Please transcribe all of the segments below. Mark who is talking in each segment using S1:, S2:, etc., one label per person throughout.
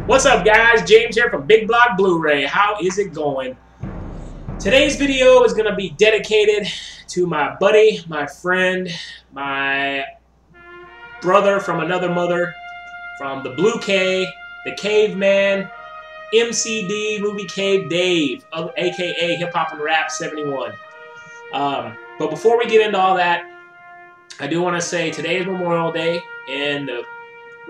S1: What's up, guys? James here from Big Block Blu-ray. How is it going? Today's video is going to be dedicated to my buddy, my friend, my brother from another mother, from the Blue K, the Caveman, MCD, MovieCaveDave, aka Hip Hop and Rap 71. But before we get into all that, I do want to say today is Memorial Day in the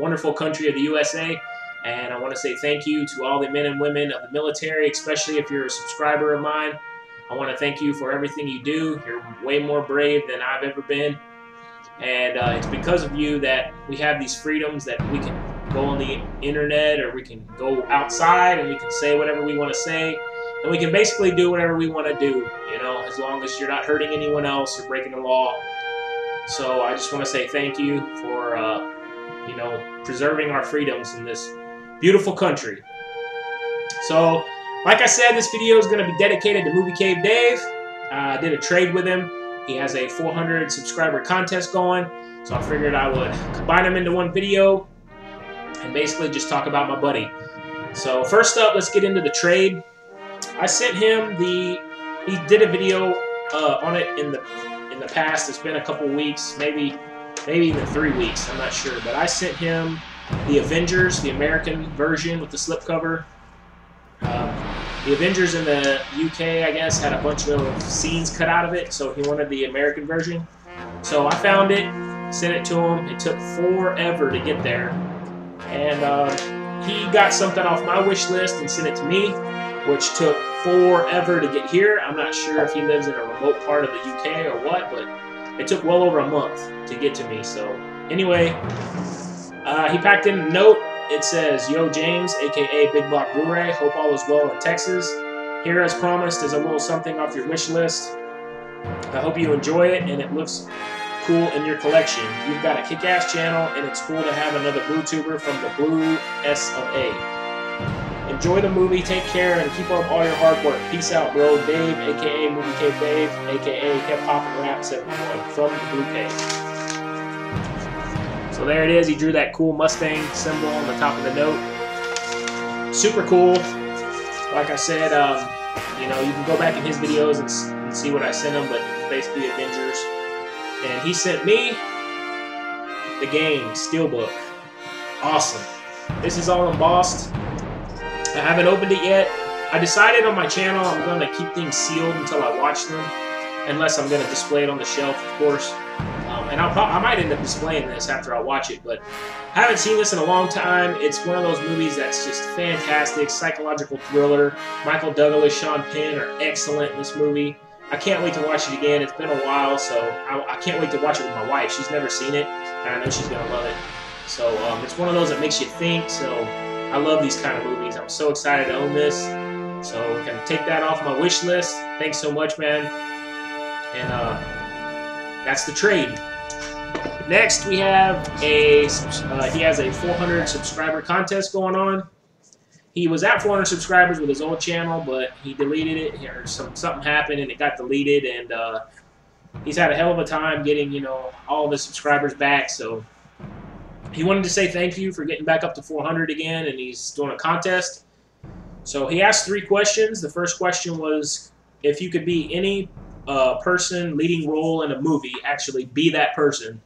S1: wonderful country of the USA. And I want to say thank you to all the men and women of the military, especially if you're a subscriber of mine. I want to thank you for everything you do. You're way more brave than I've ever been. And it's because of you that we have these freedoms, that we can go on the internet, or we can go outside and we can say whatever we want to say. And we can basically do whatever we want to do, you know, as long as you're not hurting anyone else or breaking the law. So I just want to say thank you for, you know, preserving our freedoms in this beautiful country. So, like I said, this video is going to be dedicated to MovieCaveDave. I did a trade with him. He has a 400 subscriber contest going, so I figured I would combine them into one video and basically just talk about my buddy. So first up, let's get into the trade. I sent him he did a video on it in the past. It's been a couple weeks, maybe even 3 weeks, I'm not sure, but I sent him the Avengers, the American version with the slipcover. The Avengers in the UK, I guess, had a bunch of scenes cut out of it, so he wanted the American version. So I found it, sent it to him. It took forever to get there. And he got something off my wish list and sent it to me, which took forever to get here. I'm not sure if he lives in a remote part of the UK or what, but it took well over a month to get to me. So anyway, he packed in a note. It says, "Yo James, aka Big Block Blu-ray, hope all is well in Texas. Here, as promised, is a little something off your wish list. I hope you enjoy it and it looks cool in your collection. You've got a kick-ass channel and it's cool to have another BlueTuber from the Blue S of A. Enjoy the movie, take care, and keep up all your hard work. Peace out, bro. Dave, aka MovieCaveDave, aka Hip Hop and Rap 71 from the Blue K." So there it is. He drew that cool Mustang symbol on the top of the note. Super cool. Like I said, you know, you can go back in his videos and see what I sent him, but it's basically Avengers. And he sent me the game Steelbook. Awesome. This is all embossed. I haven't opened it yet. I decided on my channel I'm going to keep things sealed until I watch them, unless I'm going to display it on the shelf, of course. And I might end up displaying this after I watch it, but I haven't seen this in a long time. It's one of those movies that's just fantastic, psychological thriller. Michael Douglas, Sean Penn are excellent in this movie. I can't wait to watch it again. It's been a while, so I can't wait to watch it with my wife. She's never seen it, and I know she's going to love it. So it's one of those that makes you think, so I love these kind of movies. I'm so excited to own this. So we're going to take that off my wish list. Thanks so much, man. And that's the trade. Next, we have he has a 400 subscriber contest going on. He was at 400 subscribers with his old channel, but he deleted it. Or something happened and it got deleted, and he's had a hell of a time getting, you know, all of his subscribers back. So he wanted to say thank you for getting back up to 400 again, and he's doing a contest. So he asked 3 questions. The first question was, if you could be any person leading role in a movie, actually be that person,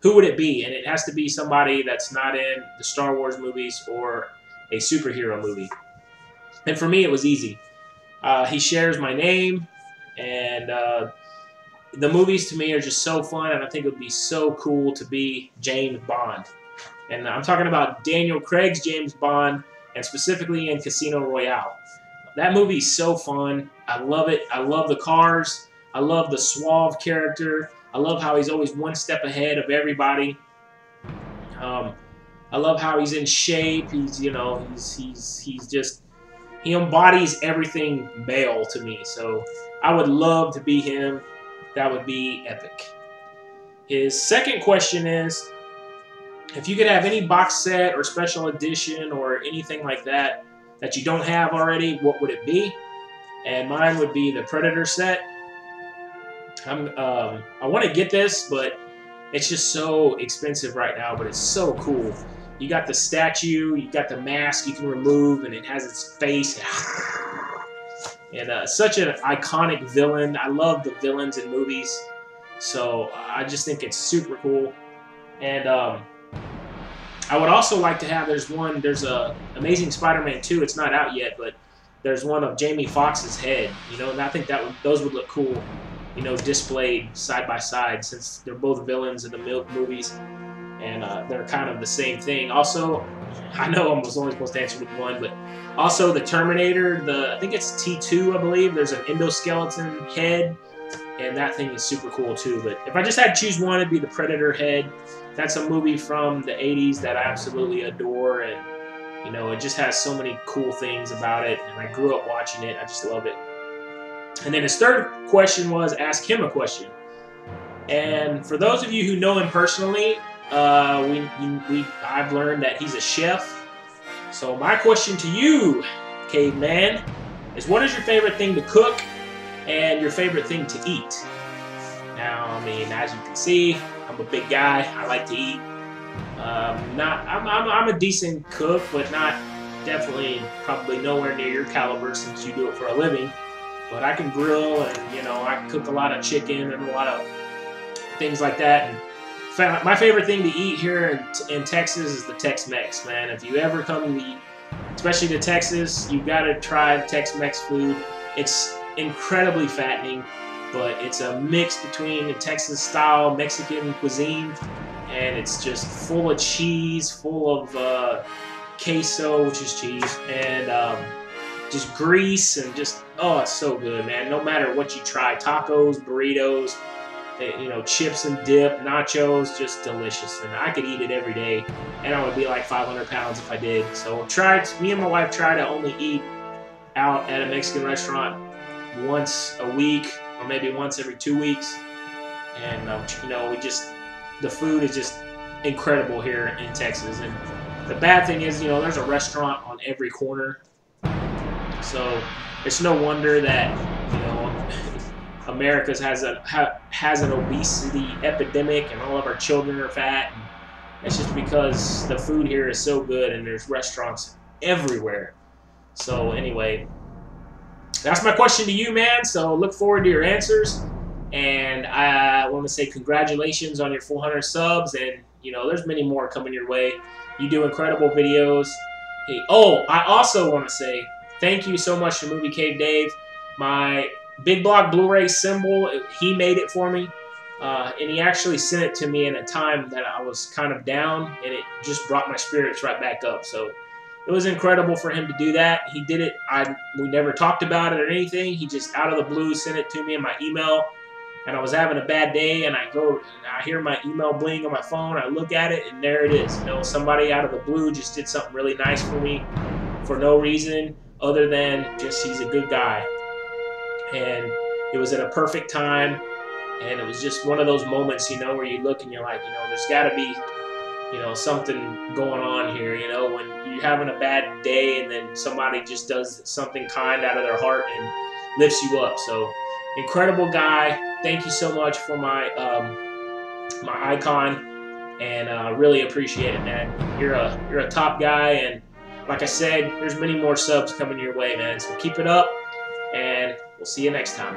S1: who would it be? And it has to be somebody that's not in the Star Wars movies or a superhero movie. And for me, it was easy. He shares my name, and the movies to me are just so fun, and I think it would be so cool to be James Bond. And I'm talking about Daniel Craig's James Bond, and specifically in Casino Royale. That movie's so fun. I love it. I love the cars. I love the suave character. I love how he's always one step ahead of everybody. I love how he's in shape. He's, you know, he's just, he embodies everything male to me. So I would love to be him. That would be epic. His second question is, if you could have any box set or special edition or anything like that that you don't have already, what would it be? And mine would be the Predator set. I want to get this, but it's just so expensive right now, but it's so cool. you got the statue, you got the mask you can remove, and it has its face. And such an iconic villain. I love the villains in movies, so I just think it's super cool. And I would also like to have, there's a Amazing Spider-Man 2, it's not out yet, but there's one of Jamie Foxx's head, you know, and I think those would look cool, you know, displayed side by side, since they're both villains in the movies, and they're kind of the same thing. Also, I know I was only supposed to answer with one, but also the Terminator, I think it's T2, I believe, there's an endoskeleton head, and that thing is super cool too. But if I just had to choose one, it'd be the Predator head. That's a movie from the 80s that I absolutely adore, and you know, it just has so many cool things about it, and I grew up watching it. I just love it. And then his third question was, ask him a question. And for those of you who know him personally, I've learned that he's a chef. So my question to you, Caveman, is what is your favorite thing to cook and your favorite thing to eat? Now, I mean, as you can see, I'm a big guy. I like to eat. I'm a decent cook, but not definitely probably nowhere near your caliber since you do it for a living. But I can grill, and you know, I cook a lot of chicken and a lot of things like that. And my favorite thing to eat here in Texas is the Tex-Mex, man. If you ever come to, especially to Texas, you've got to try Tex-Mex food. It's incredibly fattening, but it's a mix between a Texas-style Mexican cuisine, and it's just full of cheese, full of queso, which is cheese, and just grease, and just, oh, it's so good, man. No matter what you try, tacos, burritos, you know, chips and dip, nachos, just delicious. And I could eat it every day, and I would be like 500 pounds if I did. So me and my wife try to only eat out at a Mexican restaurant once a week, or maybe once every 2 weeks. And you know, the food is just incredible here in Texas. And the bad thing is, you know, there's a restaurant on every corner, so it's no wonder that, you know, America has an obesity epidemic, and all of our children are fat. And it's just because the food here is so good, and there's restaurants everywhere. So anyway, that's my question to you, man. So look forward to your answers, and I want to say congratulations on your 400 subs, and you know, there's many more coming your way. You do incredible videos. Hey, oh, I also want to say thank you so much to MovieCaveDave. My Big Block Blu-ray symbol, he made it for me, and he actually sent it to me in a time that I was kind of down, and it just brought my spirits right back up. So it was incredible for him to do that. He did it. We never talked about it or anything. He just out of the blue sent it to me in my email, and I was having a bad day, and I hear my email bling on my phone. I look at it, and there it is. You know, somebody out of the blue just did something really nice for me for no reason other than just he's a good guy. And it was at a perfect time, and it was just one of those moments, you know, where you look and you're like, you know, there's got to be, you know, something going on here, you know, when you're having a bad day and then somebody just does something kind out of their heart and lifts you up. So incredible guy. Thank you so much for my my icon, and really appreciate it, man. You're a top guy, and like I said, there's many more subs coming your way, man. So keep it up, and we'll see you next time.